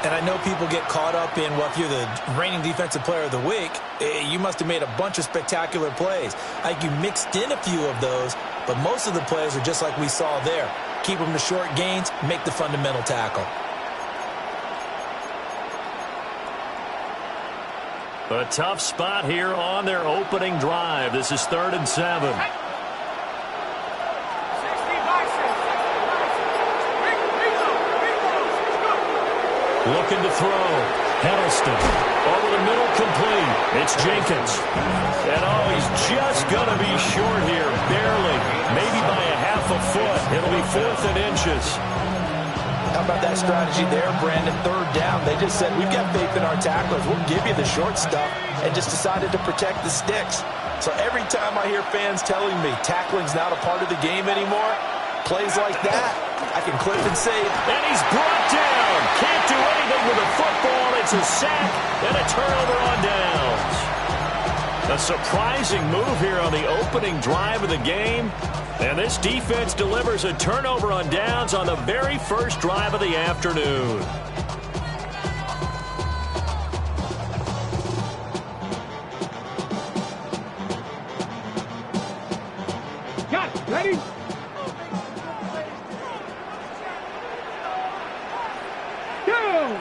And I know people get caught up in, well, if you're the reigning defensive player of the week, you must have made a bunch of spectacular plays. Like you mixed in a few of those, but most of the plays are just like we saw there. Keep them to short gains, make the fundamental tackle. A tough spot here on their opening drive. This is 3rd and 7. Looking to throw. Huddleston. Over the middle, complete. It's Jenkins. And he's just going to be short here. Barely. Maybe by a half a foot. It'll be 4th and inches. How about that strategy there, Brandon? 3rd down. They just said, we've got faith in our tacklers. We'll give you the short stuff, and just decided to protect the sticks. So every time I hear fans telling me tackling's not a part of the game anymore, plays like that, I can clip and save. And he's brought down. Can't do anything with a football. It's a sack and a turnover on downs. A surprising move here on the opening drive of the game. And this defense delivers a turnover on downs on the very first drive of the afternoon. Got it. Ready? Go!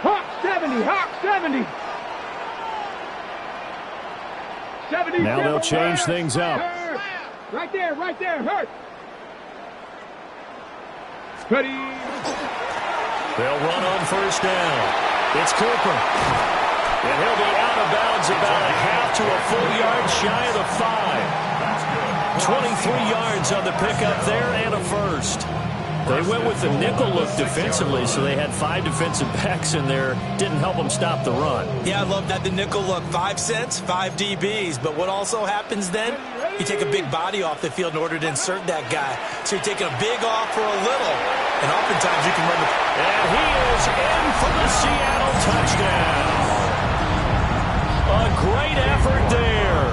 Hawk 70, Hawk 70. 70. Now they'll change things up. Right there, hurt. Ready. They'll run on 1st down. It's Cooper. And he'll be out of bounds about a half to a full yard shy of the 5. 23 yards on the pickup there and a first. They went with the nickel look defensively, so they had 5 defensive backs in there. Didn't help them stop the run. Yeah, I love that, the nickel look. 5 cents, 5 DBs. But what also happens then? You take a big body off the field in order to insert that guy. So you're taking a big off for a little. And oftentimes you can run the... And he is in for the Seattle touchdown. A great effort there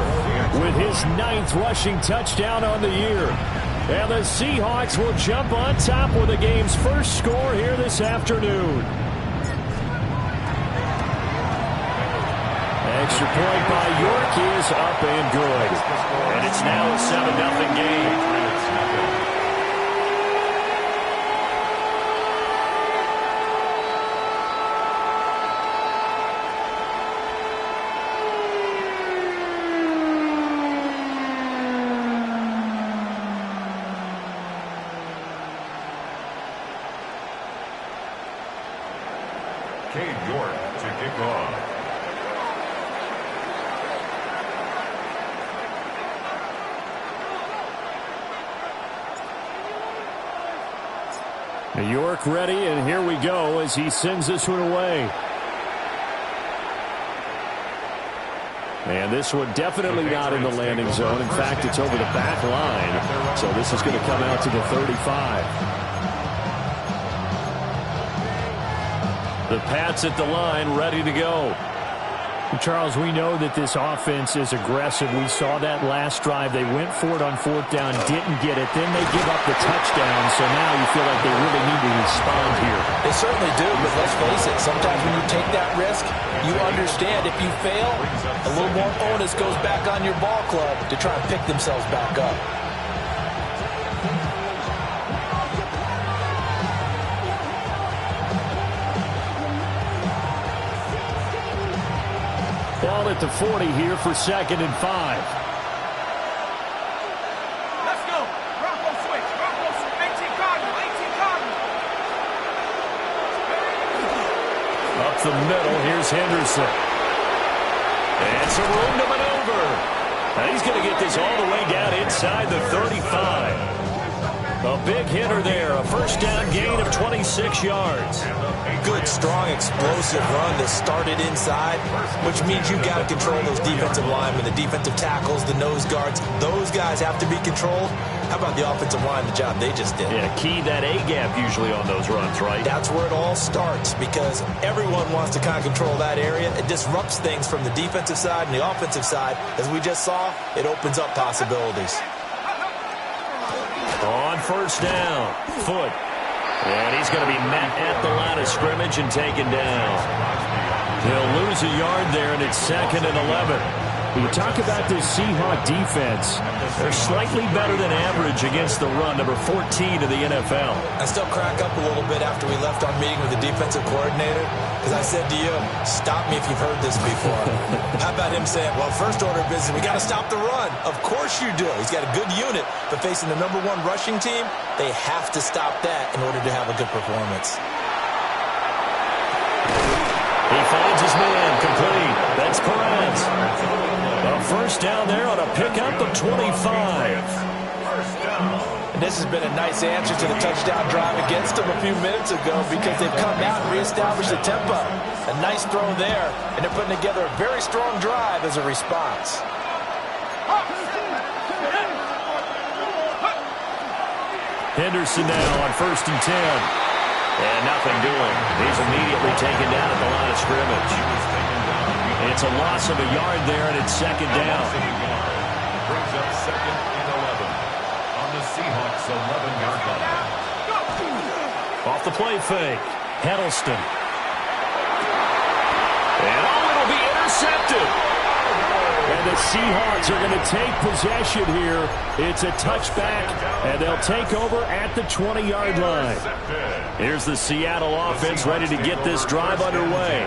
with his 9th rushing touchdown on the year. And the Seahawks will jump on top with the game's first score here this afternoon. Extra point by York is up and good. And it's now a 7-0 game. York to kick off. York ready, and here we go as he sends this one away. And this one definitely not in the landing zone. In fact, it's over the back line. So this is going to come out to the 35. The Pats at the line, ready to go. Charles, we know that this offense is aggressive. We saw that last drive. They went for it on 4th down, didn't get it. Then they give up the touchdown. So now you feel like they really need to respond here. They certainly do, but let's face it. Sometimes when you take that risk, you understand if you fail, a little more onus goes back on your ball club to try and pick themselves back up. Ball at the 40 here for 2nd and 5. Let's go. Bronco switch. 18 Cardinal. 18 Cardinal. Up the middle, here's Henderson. And some room to maneuver. Now he's going to get this all the way down inside the 35. A big hitter there. A 1st down gain of 26 yards. Good, strong, explosive run that started inside, which means you've got to control those defensive linemen, the defensive tackles, the nose guards. Those guys have to be controlled. How about the offensive line, the job they just did? Yeah, key that A-gap usually on those runs, right? That's where it all starts, because everyone wants to kind of control that area. It disrupts things from the defensive side and the offensive side. As we just saw, it opens up possibilities. On 1st down, Foot. And he's going to be met at the line of scrimmage and taken down. They'll lose a yard there, and it's 2nd and 11. When you talk about this Seahawk defense, they're slightly better than average against the run, number 14 in the NFL. I still crack up a little bit after we left our meeting with the defensive coordinator, because I said to you, stop me if you've heard this before. How about him saying, well, first order of business, we got to stop the run. Of course you do. He's got a good unit, but facing the #1 rushing team, they have to stop that in order to have a good performance. He finds his man, complete. That's Perez. A first down there on a pickup of 25. And this has been a nice answer to the touchdown drive against them a few minutes ago, because they've come out and reestablished the tempo. A nice throw there, and they're putting together a very strong drive as a response. Henderson now on 1st and 10. And nothing doing. He's immediately taken down at the line of scrimmage. It's a loss of a yard there, and it's 2nd down. Brings up 2nd and 11 on the Seahawks 11-yard line. Off the play fake, Hiddleston. And it'll be intercepted. And the Seahawks are going to take possession here. It's a touchback, and they'll take over at the 20-yard line. Here's the Seattle offense ready to get this drive underway.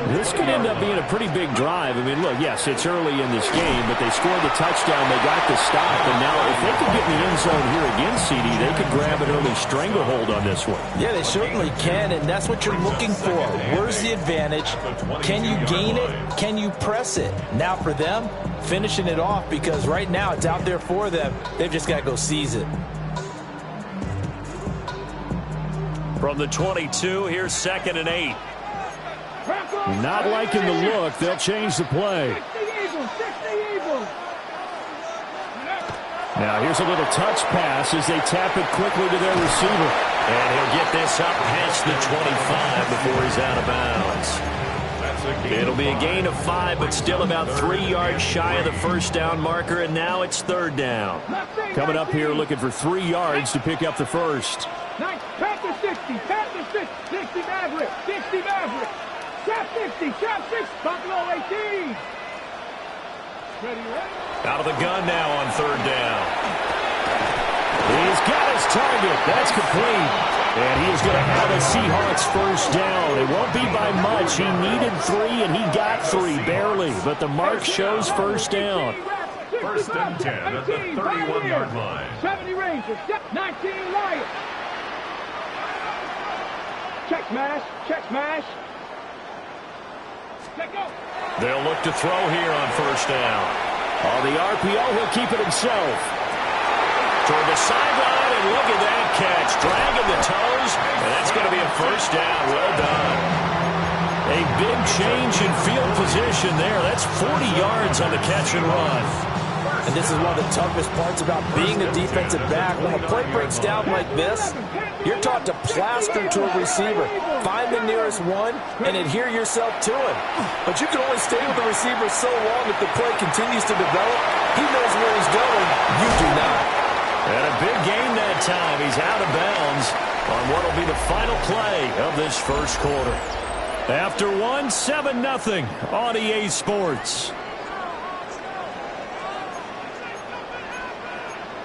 This could end up being a pretty big drive. I mean, look, yes, it's early in this game, but they scored the touchdown. They got the stop, and now if they could get in the end zone here again, CD, they could grab an early stranglehold on this one. Yeah, they certainly can, and that's what you're looking for. Where's the advantage? Can you gain it? Can you press it? Now for them, finishing it off, because right now it's out there for them. They've just got to go seize it. From the 22, here's 2nd and 8. Not liking the look. They'll change the play. Now here's a little touch pass as they tap it quickly to their receiver. And he'll get this up past the 25 before he's out of bounds. It'll be a gain of 5, but still about 3 yards shy of the first down marker, and now it's 3rd down. Coming up here looking for 3 yards to pick up the first. Panther 60, Panther 60, 60 Maverick, 60 Maverick. Trap 60, trap 6, Buffalo 18. Ready. Out of the gun now on 3rd down. He's got his target. That's complete. And he is going to have a Seahawks first down. It won't be by much. He needed 3, and he got 3, barely. But the mark shows first down. 1st and 10 at the 31-yard line. 70 Rangers, 19 Lions. Check smash, check smash. They'll look to throw here on 1st down. On the RPO, he'll keep it himself. Toward the sideline, and look at that catch. Dragging the toes, and that's going to be a first down. Well done. A big change in field position there. That's 40 yards on the catch and run. And this is one of the toughest parts about being a defensive back. When a play breaks down like this, you're taught to plaster to a receiver. Find the nearest one and adhere yourself to him. But you can only stay with the receiver so long if the play continues to develop. He knows where he's going. You do not. And a big gain that time. He's out of bounds on what will be the final play of this first quarter. After 1, 7-0 on EA Sports.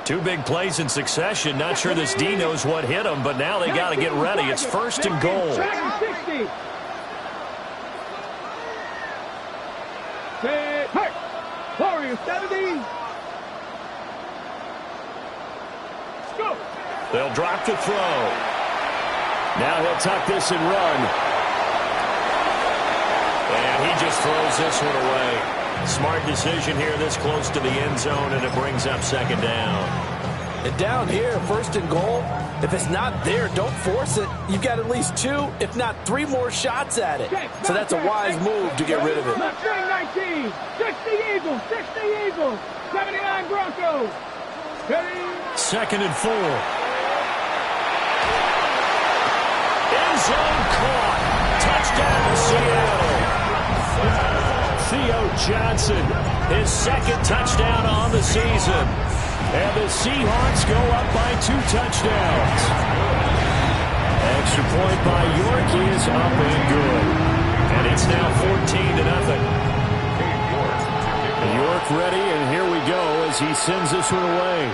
2 big plays in succession. Not sure this D knows what hit him, but now they got to get ready. It's 1st and goal. 60. Hey, Warriors 70. Go. They'll drop the throw. Now he'll tuck this and run. And he just throws this one away. Smart decision here this close to the end zone, and it brings up 2nd down. And down here, 1st and goal, if it's not there, don't force it. You've got at least 2, if not 3 more shots at it. So that's a wise move to get rid of it. 19, 60 Eagles, 60 Eagles, 79 Broncos. 2nd and 4. End zone caught. Touchdown, Seattle. Theo Johnson, his 2nd touchdown on the season. And the Seahawks go up by 2 touchdowns. Extra point by York is up and good. And it's now 14-0. York ready, and here we go as he sends this one away.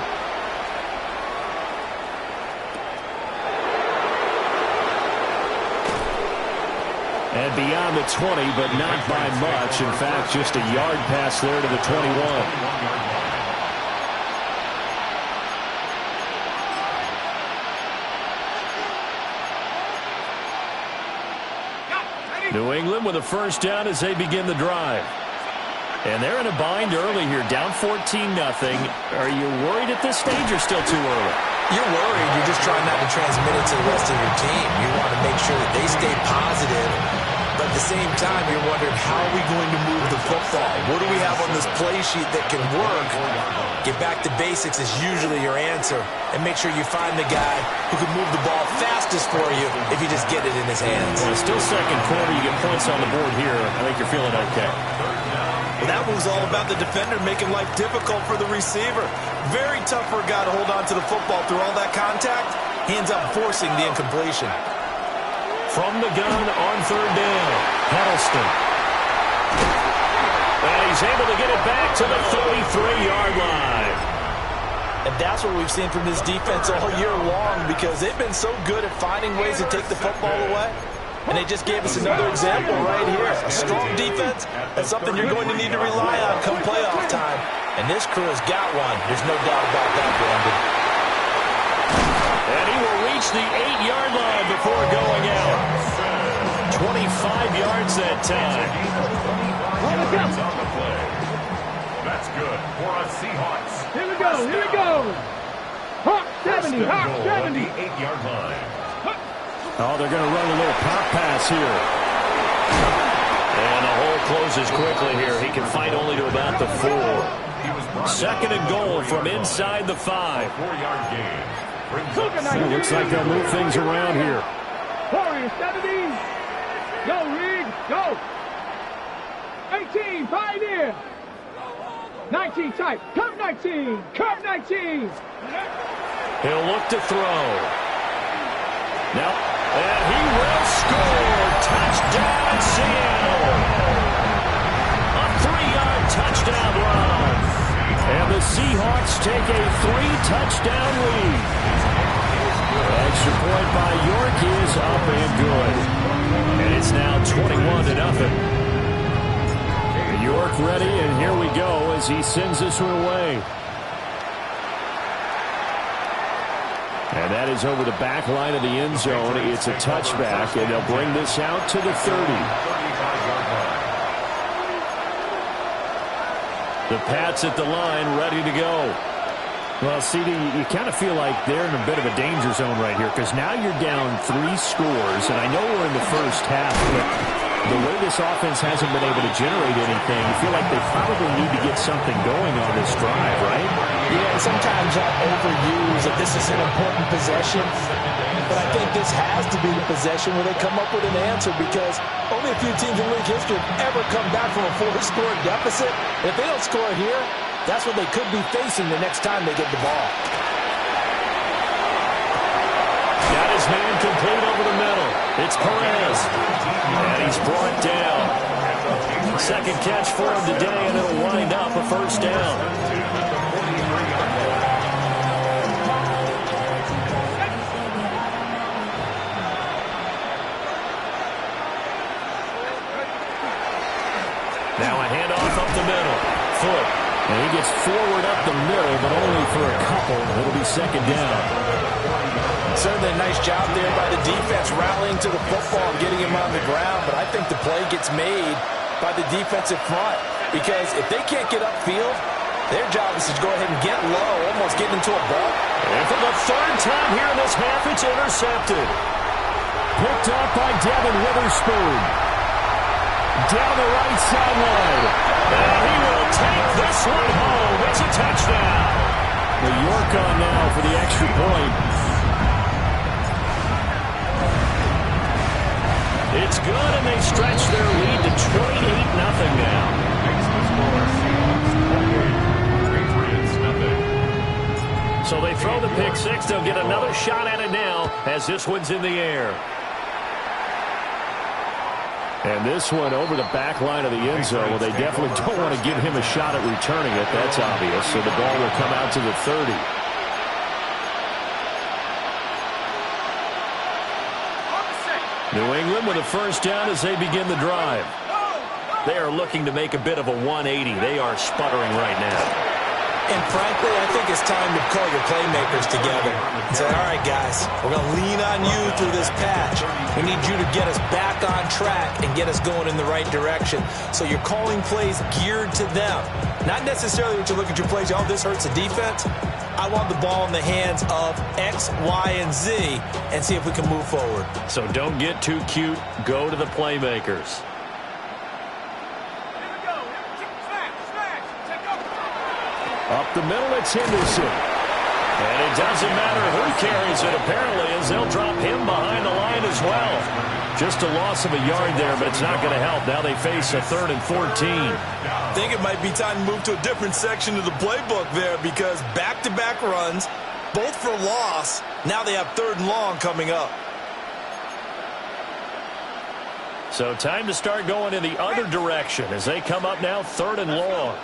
And beyond the 20, but not by much. In fact, just a yard pass there to the 21. New England with a first down as they begin the drive. And they're in a bind early here, down 14-0. Are you worried at this stage or still too early? You're worried. You're just trying not to transmit it to the rest of your team. You want to make sure that they stay positive. But at the same time, you're wondering, how are we going to move the football? What do we have on this play sheet that can work? Get back to basics is usually your answer. And make sure you find the guy who can move the ball fastest for you if you just get it in his hands. Well, it's still second quarter. You get points on the board here. I think you're feeling okay. Well, that was all about the defender making life difficult for the receiver. Very tough for a guy to hold on to the football through all that contact. He ends up forcing the incompletion. From the gun on third down, Huddleston. And he's able to get it back to the 33-yard line. And that's what we've seen from this defense all year long, because they've been so good at finding ways to take the football away. And they just gave us another example right here. A strong defense, that's something you're going to need to rely on come playoff time. And this crew has got one. There's no doubt about that, Brandon. And he will reach the 8-yard line before going out. 25 yards that time. That's good for a Seahawks. Here we go, here we go. Hawk 70, Hawk 70. 8-yard line. Oh, they're going to run a little pop pass here. And the hole closes quickly here. He can fight only to about the 4. Second and goal from inside the 5. 4-yard gain. It looks like they'll move things around here. Warrior 70. Go, Reed, go. 18, pioneer. 19 tight. Come 19. Come 19. He'll look to throw. Now, and he will score. Touchdown, Seattle. A 3-yard touchdown run. And the Seahawks take a 3-touchdown lead. Extra point by York is up and good. And it's now 21-0. York ready, and here we go as he sends this one away. And that is over the back line of the end zone. It's a touchback, and they'll bring this out to the 30. The Pats at the line, ready to go. Well, CD, you kind of feel like they're in a bit of a danger zone right here, because now you're down 3 scores, and I know we're in the first half, but the way this offense hasn't been able to generate anything, you feel like they probably need to get something going on this drive, right? Yeah, and sometimes I overuse that this is an important possession, but I think this has to be the possession where they come up with an answer, because only a few teams in league history have ever come back from a 4-score deficit. If they don't score here, that's what they could be facing the next time they get the ball. Got his man complete over the middle. It's Perez. And he's brought down. Second catch for him today, and it'll wind up a first down. Now a handoff up the middle. Foot. And he gets forward up the middle, but only for a couple. It'll be second down. Certainly a nice job there by the defense, rallying to the football and getting him on the ground. But I think the play gets made by the defensive front, because if they can't get upfield, their job is to go ahead and get low, almost get into a ball. And for the 3rd time here in this half, it's intercepted. Picked up by Devin Witherspoon. Down the right sideline. And he will take this one home. It's a touchdown. New York on now for the extra point. It's good, and they stretch their lead to 28-0 now. So they throw the pick six. They'll get another shot at it now as this one's in the air. And this one over the back line of the end zone. Well, they definitely don't want to give him a shot at returning it. That's obvious. So the ball will come out to the 30. New England with a first down as they begin the drive. They are looking to make a bit of a 180. They are sputtering right now. And frankly, I think it's time to call your playmakers together and say, all right, guys, we're going to lean on you through this patch. We need you to get us back on track and get us going in the right direction. So you're calling plays geared to them. Not necessarily what you look at your plays, oh, this hurts the defense. I want the ball in the hands of X, Y, and Z and see if we can move forward. So don't get too cute. Go to the playmakers. Up the middle, it's Henderson. And it doesn't matter who carries it, apparently, as they'll drop him behind the line as well. Just a loss of a yard there, but it's not going to help. Now they face a 3rd and 14. I think it might be time to move to a different section of the playbook there because back-to-back runs, both for loss. Now they have 3rd and long coming up. So time to start going in the other direction as they come up now 3rd and long.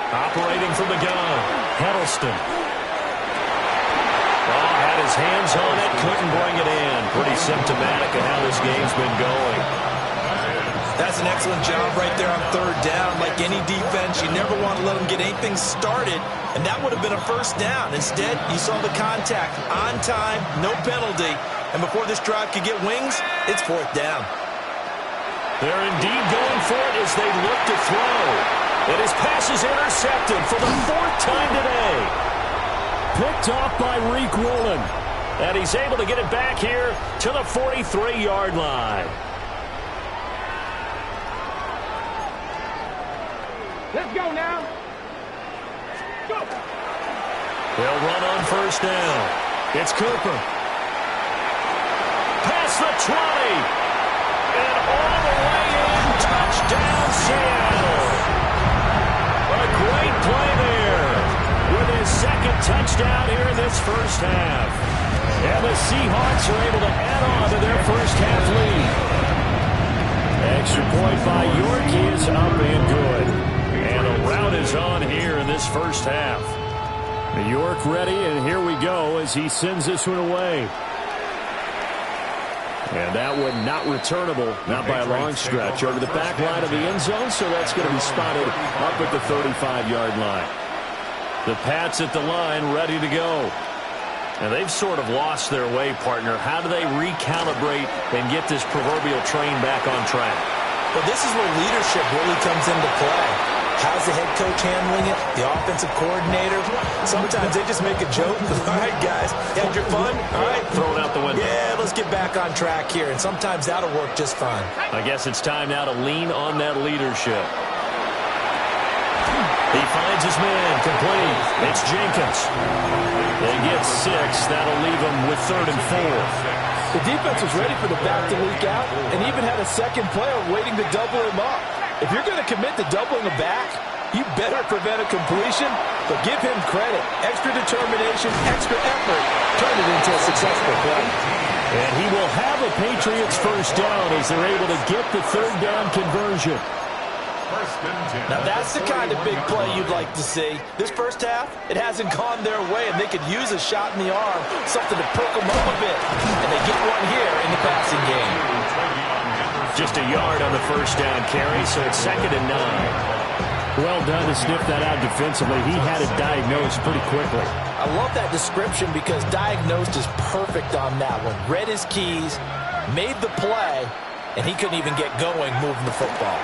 Operating from the gun, Huddleston. Oh, had his hands on it, couldn't bring it in. Pretty symptomatic of how this game's been going. That's an excellent job right there on 3rd down. Like any defense, you never want to let them get anything started, and that would have been a first down. Instead, you saw the contact on time, no penalty, and before this drive could get wings, it's 4th down. They're indeed going for it as they look to throw. And his pass is intercepted for the 4th time today. Picked off by Reek Woolen. And he's able to get it back here to the 43-yard line. Let's go now. Go. They'll run on first down. It's Cooper. Past the 20. And all the way in. Touchdown, Seattle. A great play there with his 2nd touchdown here in this first half. And the Seahawks are able to add on to their first half lead. Extra point by York is up and good. And the route is on here in this first half. York ready, and here we go as he sends this one away. And that one not returnable, not by a long stretch, over the back line of the end zone, so that's going to be spotted up at the 35-yard line. The Pats at the line ready to go. And they've sort of lost their way, partner. How do they recalibrate and get this proverbial train back on track? Well, this is where leadership really comes into play. How's the head coach handling it? The offensive coordinator? Sometimes they just make a joke. All right, guys, had your fun? All right. Throw it out the window. Yeah, let's get back on track here. And sometimes that'll work just fine. I guess it's time now to lean on that leadership. He finds his man, complete. It's Jenkins. They get 6. That'll leave him with 3rd and 4. The defense was ready for the back to leak out and even had a second player waiting to double him up. If you're going to commit to doubling a back, you better prevent a completion, but give him credit. Extra determination, extra effort, turn it into a successful play. And he will have a Patriots first down as they're able to get the 3rd down conversion. Now that's the kind of big play you'd like to see. This first half, it hasn't gone their way, and they could use a shot in the arm, something to perk them up a bit. And they get one here in the passing game. Just a yard on the first down carry, so it's 2nd and 9. Well done to sniff that out defensively. He had it diagnosed pretty quickly. I love that description because diagnosed is perfect on that one. Read his keys, made the play, and he couldn't even get going moving the football.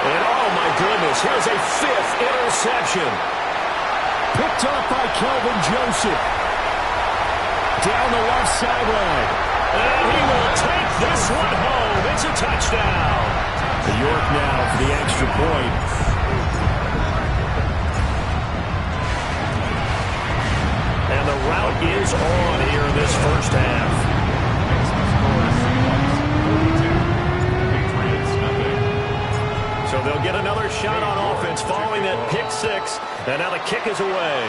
And oh my goodness, here's a 5th interception. Picked off by Kelvin Joseph. Down the left sideline. And he will take this one home. It's a touchdown. York now for the extra point. And the route is on here in this first half. So they'll get another first shot on offense following that pick six. And now the kick is away.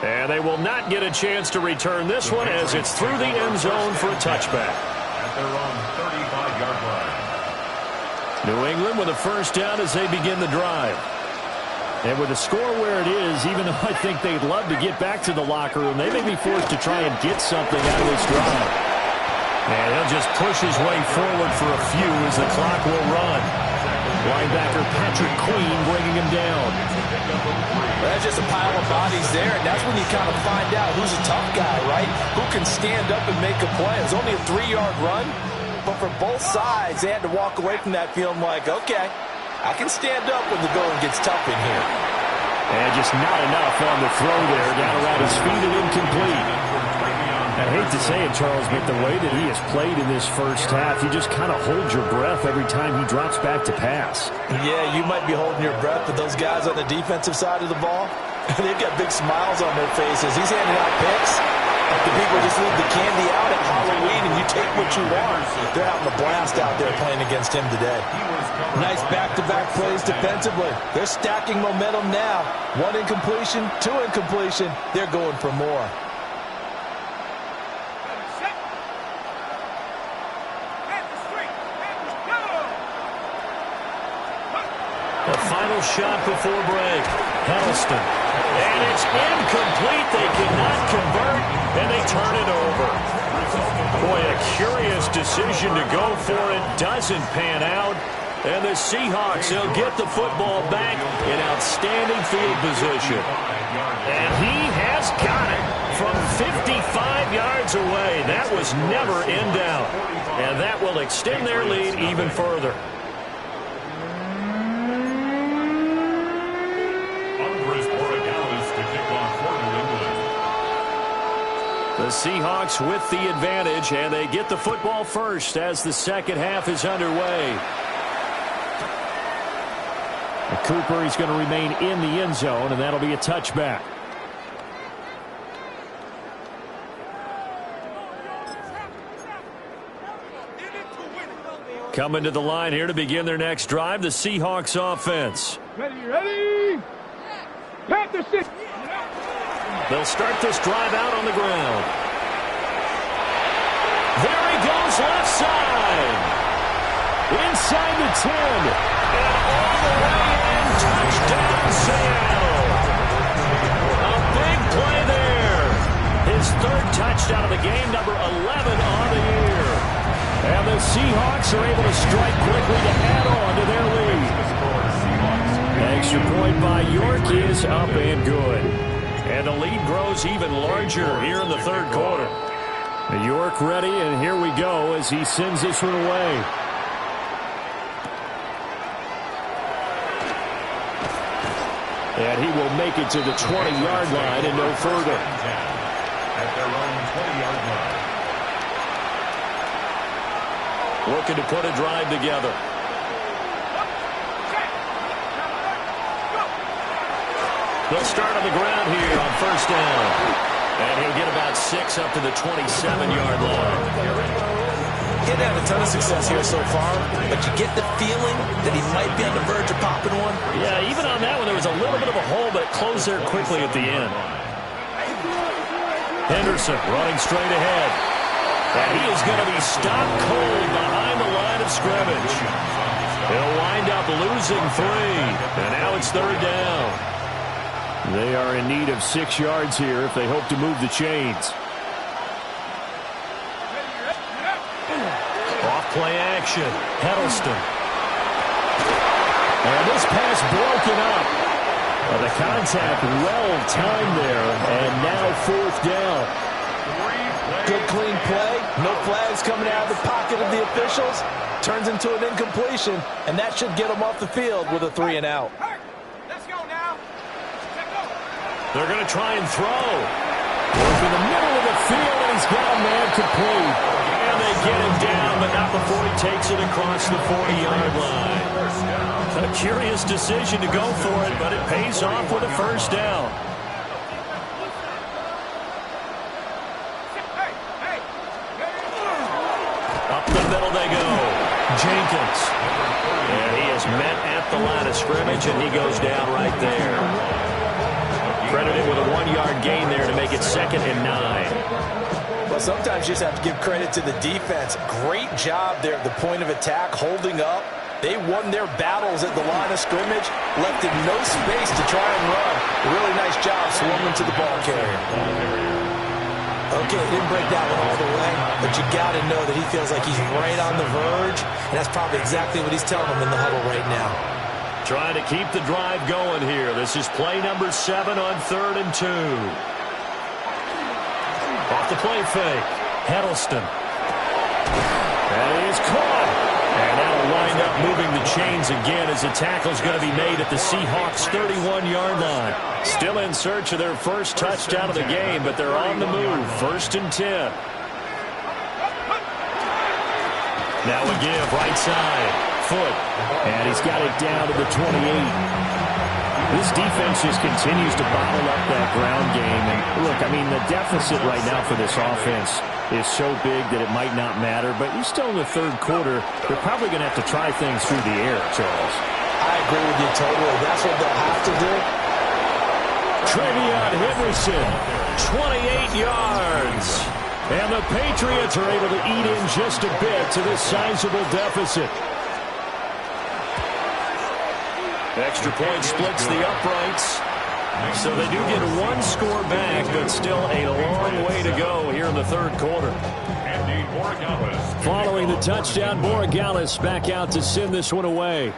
And they will not get a chance to return this one as it's through the end zone for a touchback. At their own 35-yard line. New England with a first down as they begin the drive. And with the score where it is, even though I think they'd love to get back to the locker room, they may be forced to try and get something out of this drive. And he'll just push his way forward for a few as the clock will run. Linebacker Patrick Queen bringing him down. That's just a pile of bodies there, and that's when you kind of find out who's a tough guy, right? Who can stand up and make a play. It was only a 3-yard run, but for both sides, they had to walk away from that feeling like, okay, I can stand up when the going gets tough in here. And just not enough on the throw there. Down around his feet and incomplete. I hate to say it, Charles, but the way that he has played in this first half, you just kind of hold your breath every time he drops back to pass. Yeah, you might be holding your breath, but those guys on the defensive side of the ball, they've got big smiles on their faces. He's handing out picks. Like the people just leave the candy out at Halloween and you take what you want. They're having a blast out there playing against him today. Nice back-to-back plays defensively. They're stacking momentum now. 1 incompletion, 2 incompletion. They're going for more. The final shot before break. Huddleston. And it's incomplete. They cannot convert, and they turn it over. Boy, a curious decision to go for it. Doesn't pan out. And the Seahawks, they'll get the football back in outstanding field position. And he has got it from 55 yards away. That was never in doubt. And that will extend their lead even further. The Seahawks with the advantage, and they get the football first as the second half is underway. Cooper is going to remain in the end zone, and that'll be a touchback. Coming to the line here to begin their next drive, the Seahawks offense. Ready? Panther 6. They'll start this drive out on the ground. There he goes left side. Inside the 10. And all the way in. Touchdown, Seattle. A big play there. His third touchdown of the game, number 11 on the year. And the Seahawks are able to strike quickly to add on to their lead. Extra point by York is up and good. And the lead grows even larger here in the third quarter. York ready, and here we go as he sends this one away. And he will make it to the 20-yard line and no further. At their own 20-yard line. Looking to put a drive together. They'll start on the ground here on first down. And he'll get about 6 up to the 27-yard line. He's had a ton of success here so far, but you get the feeling that he might be on the verge of popping one. Yeah, even on that one, there was a little bit of a hole, but it closed there quickly at the end. Henderson running straight ahead. And he is going to be stopped cold behind the line of scrimmage. He'll wind up losing 3. And now it's third down. They are in need of 6 yards here if they hope to move the chains. Off-play action. Huddleston. And this pass broken up. The contact well-timed there, and now fourth down. Good clean play. No flags coming out of the pocket of the officials. Turns into an incompletion, and that should get them off the field with a 3 and out. They're going to try and throw. Work in the middle of the field, and he's got a man complete. And they get him down, but not before he takes it across the 40-yard line. A curious decision to go for it, but it pays off with a first down. Up the middle they go. Jenkins. And he met at the line of scrimmage, and he goes down right there. Credited with a 1-yard gain there to make it 2nd and 9. Well, sometimes you just have to give credit to the defense. Great job there at the point of attack, holding up. They won their battles at the line of scrimmage, left in no space to try and run. Really nice job swarming to the ball carrier. Okay, didn't break that one all the way, but you got to know that he feels like he's right on the verge, and that's probably exactly what he's telling them in the huddle right now. Trying to keep the drive going here. This is play number 7 on 3rd and 2. Off the play fake. Heddleston. That is caught. And that'll wind up moving the chains again as the tackle's going to be made at the Seahawks' 31-yard line. Still in search of their first touchdown of the game, but they're on the move. 1st and 10. Now a give, right side. Foot. And he's got it down to the 28. This defense just continues to bottle up that ground game. And look, I mean, the deficit right now for this offense is so big that it might not matter. But you're still in the 3rd quarter. They're probably going to have to try things through the air, Charles. I agree with you totally. That's what they'll have to do. Trevion Henderson, 28 yards. And the Patriots are able to eat in just a bit to this sizable deficit. Extra point splits the uprights. So they do get 1 score back, but still a long way to go here in the 3rd quarter. Following the touchdown, Borregales back out to send this one away.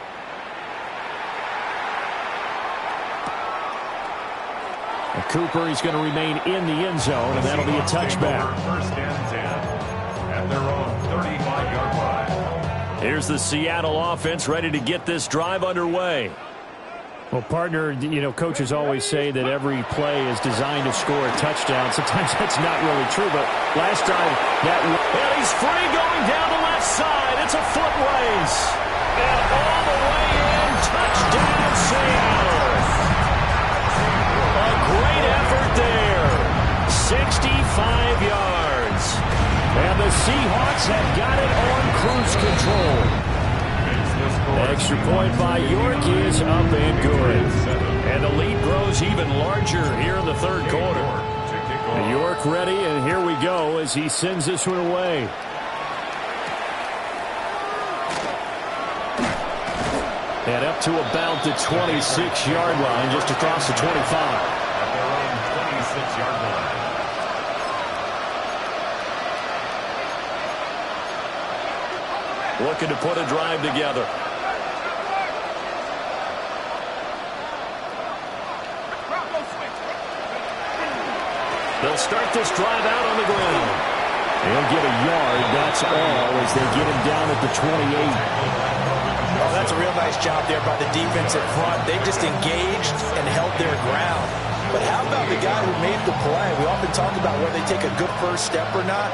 And Cooper, he's going to remain in the end zone, and that'll be a touchback. 1st and 10 at their own 35-yard line. Here's the Seattle offense ready to get this drive underway. Well, partner, you know, coaches always say that every play is designed to score a touchdown. Sometimes that's not really true, but last time that... And he's free going down the left side. It's a foot race. And all the way in, touchdown Seattle. A great effort there. 65 yards. And the Seahawks have got it on cruise control. Extra point by York is up and good. And the lead grows even larger here in the 3rd quarter. York ready, and here we go as he sends this one away. And up to about the 26-yard line, just across the 25. At their own 26-yard line. Looking to put a drive together. They'll start this drive out on the ground. They'll get a yard, that's all, as they get him down at the 28. Oh, that's a real nice job there by the defense at front. They just engaged and held their ground. But how about the guy who made the play? We often talk about whether they take a good first step or not.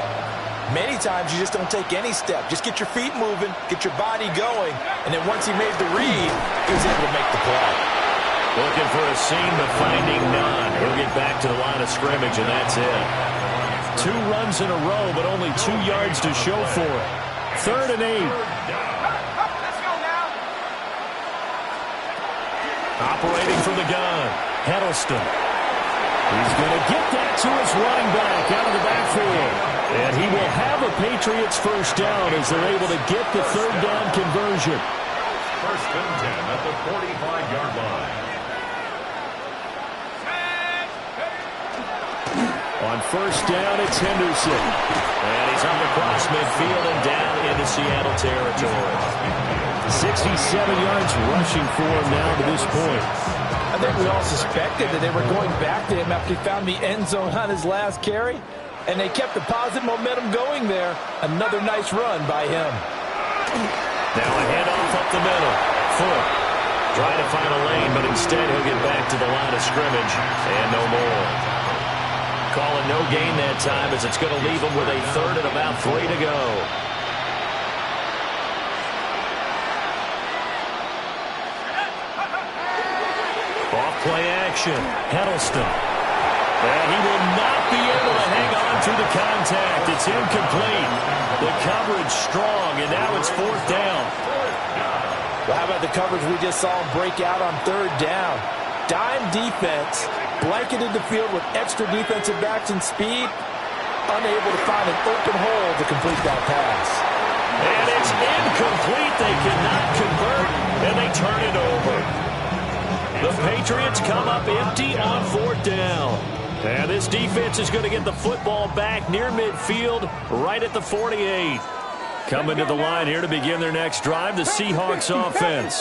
Many times you just don't take any step. Just get your feet moving, get your body going, and then once he made the read, he was able to make the play. Looking for a seam, but finding none. He'll get back to the line of scrimmage, and that's it. 2 runs in a row, but only 2 yards to show for it. 3rd and 8. Operating from the gun, Heddleston. He's going to get that to his running back out of the backfield. And he will have a Patriots first down as they're able to get the 3rd down conversion. 1st and 10 at the 45-yard line. On 1st down, it's Henderson. And he's up across midfield and down into Seattle territory. 67 yards rushing for him now to this point. I think we all suspected that they were going back to him after he found the end zone on his last carry. And they kept the positive momentum going there. Another nice run by him. Now a handoff up the middle. Foot. Trying to find a lane, but instead he'll get back to the line of scrimmage. And no more. Calling no gain that time as it's going to leave him with a 3rd and about 3 to go. Off play action. Heddleston. And he will not be able to hang on through the contact. It's incomplete. The coverage strong, and now it's 4th down. Well, how about the coverage we just saw him break out on third down? Dime defense, blanketed the field with extra defensive backs and speed, unable to find an open hole to complete that pass. And it's incomplete. They cannot convert, and they turn it over. The Patriots come up empty on fourth down. And this defense is going to get the football back near midfield, right at the 48. Coming to the line here to begin their next drive, the Seahawks offense.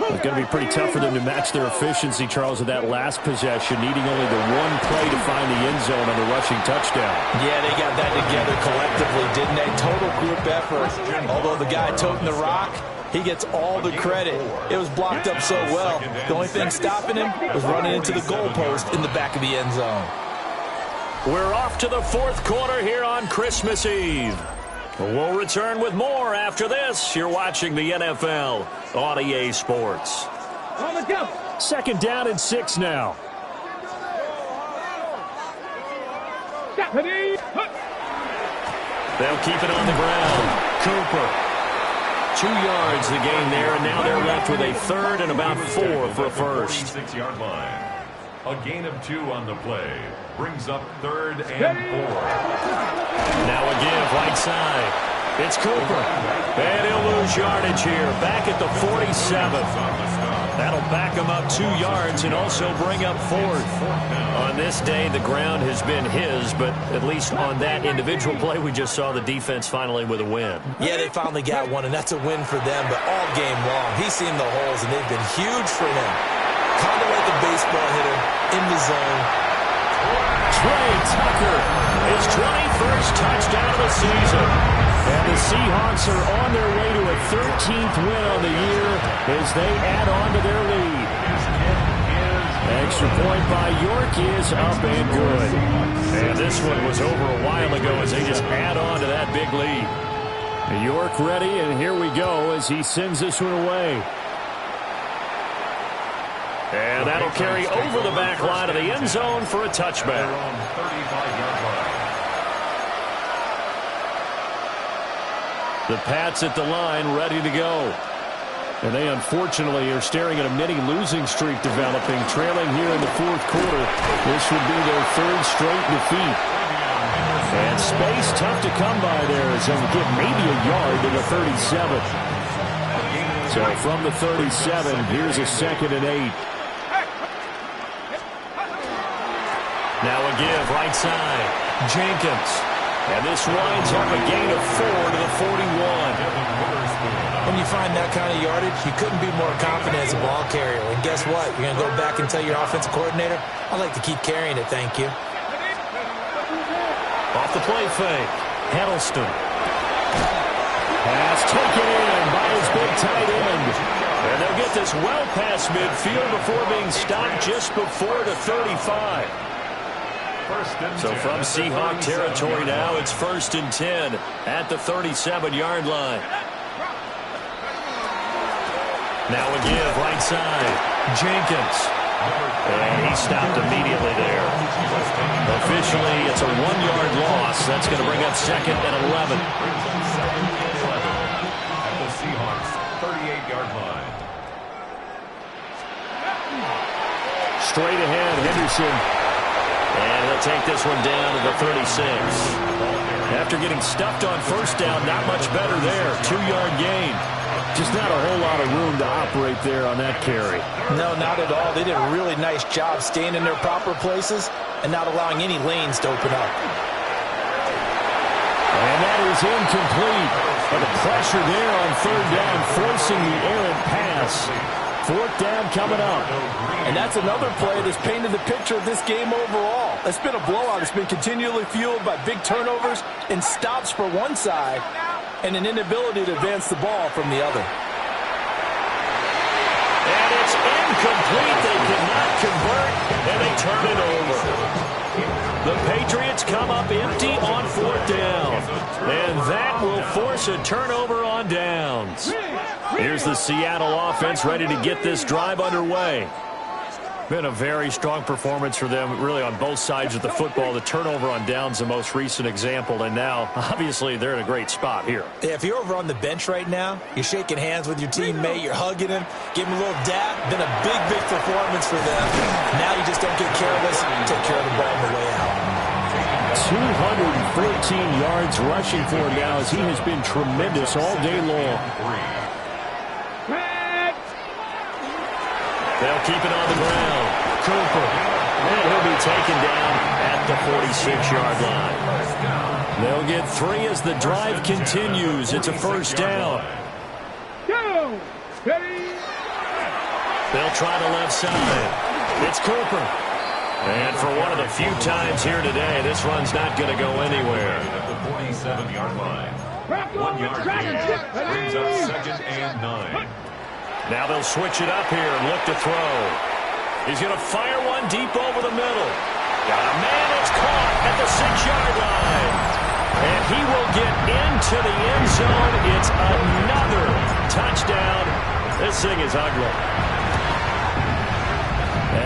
It's going to be pretty tough for them to match their efficiency, Charles, with that last possession, needing only the one play to find the end zone on the rushing touchdown. Yeah, they got that together collectively, didn't they? Total group effort. Although the guy toting the rock, he gets all the credit. It was blocked up so well. The only thing stopping him was running into the goalpost in the back of the end zone. We're off to the fourth quarter here on Christmas Eve. We'll return with more after this. You're watching the NFL on EA Sports. Second down and 6 now. They'll keep it on the ground. Cooper. 2 yards the gain there, and now they're left with a third and about 4 for a first. 36-yard line. A gain of 2 on the play. Brings up 3rd and 4. Now a give right side. It's Cooper. And he'll lose yardage here. Back at the 47. That'll back him up 2 yards and also bring up 4th. On this day, the ground has been his, but at least on that individual play, we just saw the defense finally with a win. Yeah, they finally got one, and that's a win for them, but all game long, he's seen the holes, and they've been huge for him. Kind of like a baseball hitter in the zone. Trey Tucker, his 21st touchdown of the season. And the Seahawks are on their way to a 13th win on the year as they add on to their lead. Extra point by York is up and good. And this one was over a while ago as they just add on to that big lead. York ready, and here we go as he sends this one away. And that'll carry over the back line of the end zone for a touchback. The Pats at the line, ready to go. And they unfortunately are staring at a mini losing streak developing, trailing here in the fourth quarter. This would be their 3rd straight defeat. And space tough to come by there as they'll get maybe a yard to the 37. So from the 37, here's a 2nd and 8. Now a give right side. Jenkins. And this winds up a gain of 4 to the 41. When you find that kind of yardage, you couldn't be more confident as a ball carrier. And guess what? You're going to go back and tell your offensive coordinator, I'd like to keep carrying it, thank you. Off the play fake. Hiddleston. Pass taken in by his big tight end. And they'll get this well past midfield before being stopped just before the 35. So from Seahawk territory now, it's 1st and 10 at the 37-yard line. Now a give right side. Jenkins. And he stopped immediately there. Officially, it's a 1-yard loss. That's going to bring up 2nd and 11. At the Seahawks 38-yard line. Straight ahead, Henderson. And he'll take this one down to the 36. After getting stuffed on first down, not much better there. 2-yard gain. Just not a whole lot of room to operate there on that carry. No, not at all. They did a really nice job staying in their proper places and not allowing any lanes to open up. And that is incomplete. And the pressure there on 3rd down, forcing the errant pass. 4th down coming up. And that's another play that's painted the picture of this game overall. It's been a blowout. It's been continually fueled by big turnovers and stops for one side and an inability to advance the ball from the other. And it's incomplete. They cannot convert, and they turn it over. The Patriots come up empty on 4th down. And that will force a turnover on downs. Here's the Seattle offense ready to get this drive underway. Been a very strong performance for them, really, on both sides of the football. The turnover on downs, the most recent example, and now, obviously, they're in a great spot here. Yeah, if you're over on the bench right now, you're shaking hands with your teammate, you're hugging him, giving him a little dap. Been a big, big performance for them. Now you just don't get careless, take care of the ball on the way out. 214 yards rushing for him now as he has been tremendous all day long. They'll keep it on the ground. Cooper. And he'll be taken down at the 46-yard line. They'll get 3 as the drive continues. It's a first down. Go! Ready? They'll try the left side. It's Cooper. And for one of the few times here today, this run's not going to go anywhere. At the 47-yard line. 1 yard gain brings up 2nd and 9. Now they'll switch it up here and look to throw. He's going to fire one deep over the middle. Got a man that's caught at the 6-yard line. And he will get into the end zone. It's another touchdown. This thing is ugly.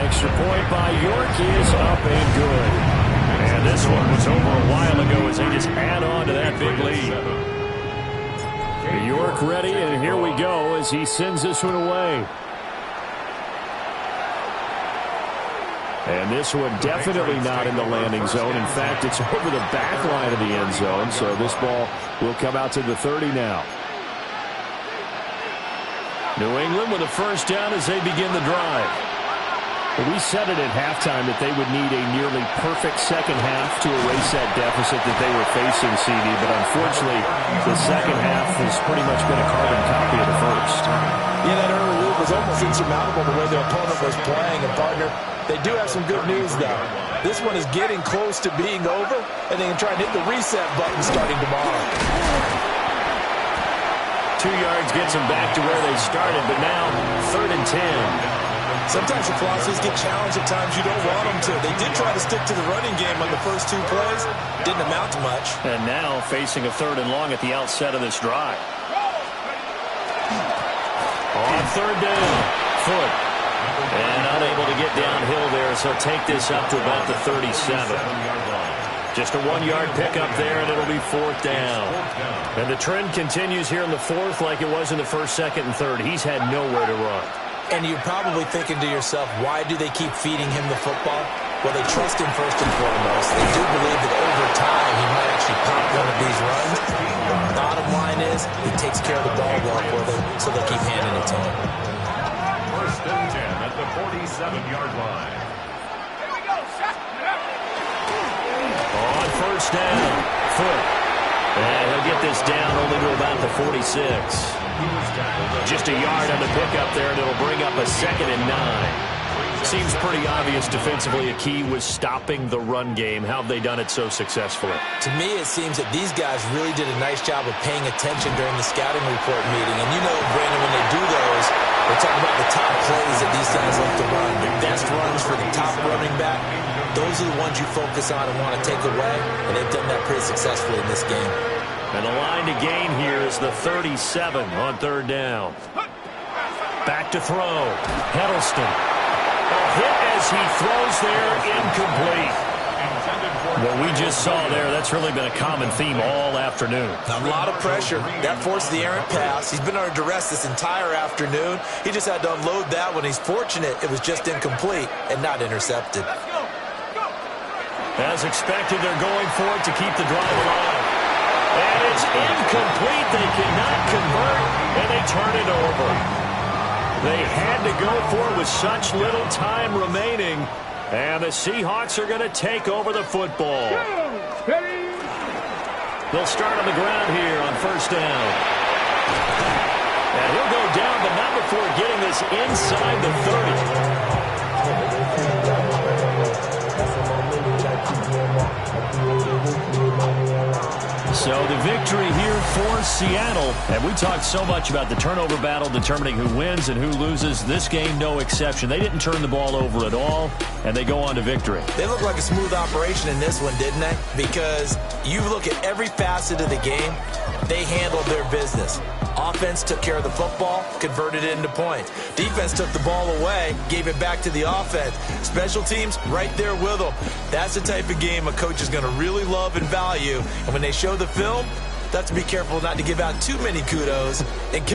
Extra point by York is up and good. And this one was over a while ago as they just add on to that big lead. York ready, and here we go as he sends this one away. And this one definitely not in the landing zone. In fact, it's over the back line of the end zone, so this ball will come out to the 30 now. New England with a first down as they begin the drive. We said it at halftime that they would need a nearly perfect second half to erase that deficit that they were facing, CD, but unfortunately, the second half has pretty much been a carbon copy of the first. Yeah, that early lead was almost insurmountable the way their opponent was playing. And, partner, they do have some good news, though. This one is getting close to being over, and they can try and hit the reset button starting tomorrow. 2 yards gets them back to where they started, but now 3rd and 10. Sometimes your philosophies get challenged at times you don't want them to. They did try to stick to the running game on the first 2 plays. Didn't amount to much. And now facing a 3rd and long at the outset of this drive. On 3rd down, Foot. And unable to get downhill there, so take this up to about the 37. Just a 1-yard pickup there, and it'll be 4th down. And the trend continues here in the 4th like it was in the 1st, 2nd, and 3rd. He's had nowhere to run. And you're probably thinking to yourself, why do they keep feeding him the football? Well, they trust him first and foremost. They do believe that over time he might actually pop one of these runs. The bottom line is he takes care of the ball well for them, so they'll keep handing it to him. 1st and 10 at the 47-yard line. On 1st down, Foot. And he'll get this down only to about the 46. Just a yard on the pickup there, and it'll bring up a 2nd and 9. Seems pretty obvious defensively a key was stopping the run game. How have they done it so successfully? To me, it seems that these guys really did a nice job of paying attention during the scouting report meeting. And you know, Brandon, when they do those, they're talking about the top plays that these guys like to run. The best runs for the top running back. Those are the ones you focus on and want to take away, and they've done that pretty successfully in this game. And the line to gain here is the 37 on 3rd down. Back to throw. Hiddleston. A hit as he throws there, incomplete. What we just saw there, that's really been a common theme all afternoon. A lot of pressure. That forced the errant pass. He's been under duress this entire afternoon. He just had to unload that one. He's fortunate it was just incomplete and not intercepted. As expected, they're going for it to keep the drive alive. And it's incomplete. They cannot convert, and they turn it over. They had to go for it with such little time remaining. And the Seahawks are going to take over the football. They'll start on the ground here on 1st down. And he'll go down, but not before getting this inside the 30. So the victory here for Seattle. And we talked so much about the turnover battle determining who wins and who loses. This game, no exception. They didn't turn the ball over at all, and they go on to victory. They look like a smooth operation in this one, didn't they? Because you look at every facet of the game, they handled their business. Offense took care of the football, converted it into points. Defense took the ball away, gave it back to the offense. Special teams, right there with them. That's the type of game a coach is going to really love and value. And when they show the film, they have to be careful not to give out too many kudos in case